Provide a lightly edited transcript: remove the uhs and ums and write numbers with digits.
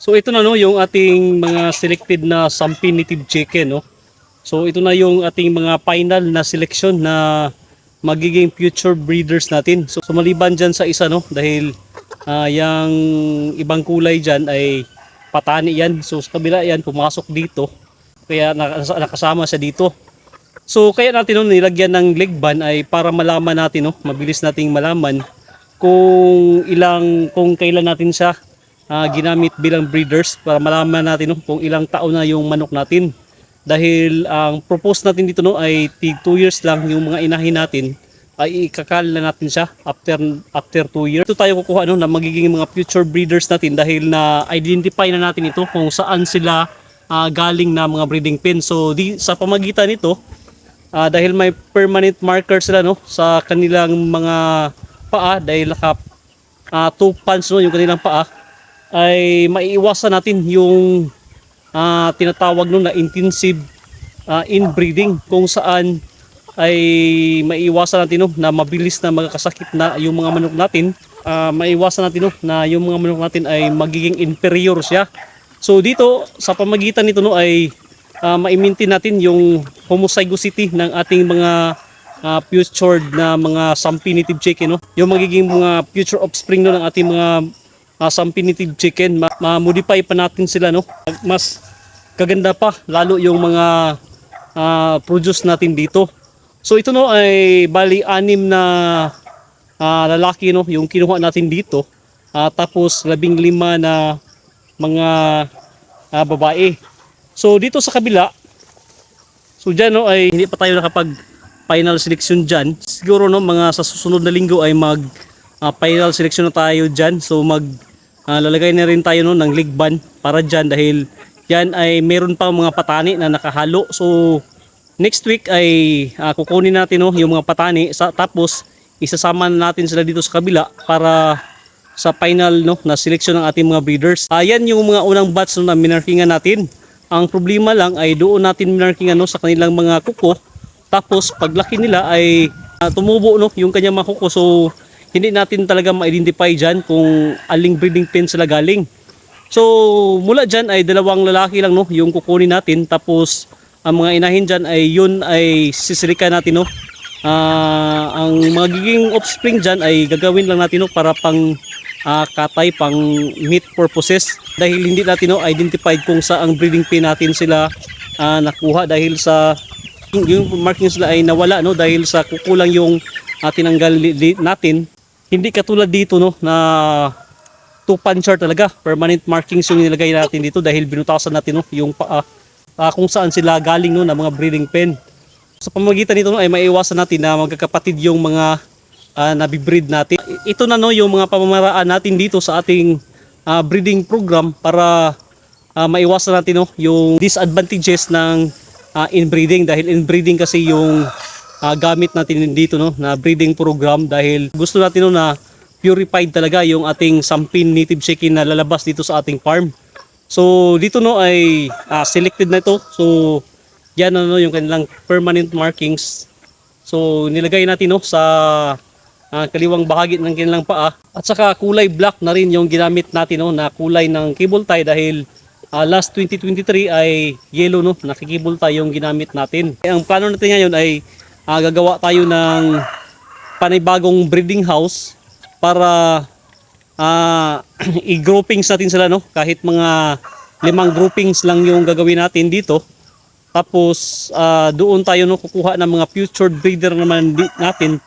So ito na no yung ating mga selected na Sampi native chicken no. So ito na yung ating mga final na selection na magiging future breeders natin. So maliban dyan sa isa no dahil yung ibang kulay dyan ay patani yan. So sa kabila yan pumasok dito. Kaya nakasama siya dito. So kaya natin no, nilagyan ng leg band ay para malaman natin no, mabilis nating malaman kung kailan natin siya ginamit bilang breeders para malaman natin no, kung ilang taon na yung manok natin. Dahil ang propose natin dito no ay 2 years lang yung mga inahin natin ay ikakal na natin siya after 2 years. Ito tayo kukuha no na magiging mga future breeders natin dahil na identify na natin ito kung saan sila galing na mga breeding pen. So sa pamagitan nito dahil may permanent marker sila no sa kanilang mga paa dahil naka 2 pans no yung kanilang paa ay maiiwasan natin yung tinatawag no na intensive inbreeding kung saan ay maiiwasan natin no na mabilis na magkakasakit na yung mga manok natin. Maiiwasan natin no na yung mga manok natin ay magiging inferior siya. So dito sa pamagitan nito no ay ma-maintain natin yung homozygosity ng ating mga future na mga Sampi native chicken no. Yung magiging mga future offspring no ng ating mga Sampi native chicken, ma-modify pa natin sila no. Mas kaganda pa lalo yung mga produce natin dito. So ito no ay bali 6 na lalaki no yung kinuha natin dito. Tapos 15 na mga babae. So dito sa kabila, so dyan no ay hindi pa tayo nakapag final selection dyan. Siguro no mga sa susunod na linggo ay mag final selection na tayo dyan. So lalagay na rin tayo no ng leg band para dyan dahil yan ay meron pa mga patani na nakahalo. So next week ay kukunin natin no yung mga patani tapos isasama natin sila dito sa kabila para sa final no na selection ng ating mga breeders. Ayan yung mga unang batch no na minarkingan natin. Ang problema lang ay doon natin minarkingan no sa kanilang mga kuko. Tapos paglaki nila ay tumubo no yung kanyang mga kuko. So hindi natin talaga ma-identify dyan kung aling breeding pen sila galing. So mula dyan ay 2 lalaki lang no yung kukunin natin. Tapos ang mga inahin dyan ay yun ay sisilikan natin no. Ang magiging offspring dyan ay gagawin lang natin no para pang katay, pang meat purposes. Dahil hindi natin no identified kung saang breeding pen natin sila nakuha dahil sa yung markings nila ay nawala no dahil sa kukulang yung tinanggal natin. Hindi katulad dito no na 2 puncher talaga, permanent markings yung nilagay natin dito dahil binutasan natin no yung paa kung saan sila galing no na mga breeding pen. Sa pamamagitan nito no ay maiiwasan natin na magkakapatid yung mga nabibreed natin. Ito na no yung mga pamamaraan natin dito sa ating breeding program para maiwasan natin no yung disadvantages ng inbreeding dahil inbreeding kasi yung gamit natin dito no na breeding program dahil gusto natin no na purified talaga yung ating Sampi native chicken na lalabas dito sa ating farm. So dito no ay selected na ito. So yan no yung kanilang permanent markings. So nilagay natin no sa kaliwang bahagi ng kanilang paa at saka kulay black na rin yung ginamit natin no na kulay ng cable tie dahil last 2023 ay yellow no nakikibol tie yung ginamit natin. Ang plano natin ngayon ay gagawa tayo ng panibagong breeding house para i-groupings natin sila no kahit mga 5 groupings lang yung gagawin natin dito. Tapos doon tayo no kukuha ng mga future breeder naman natin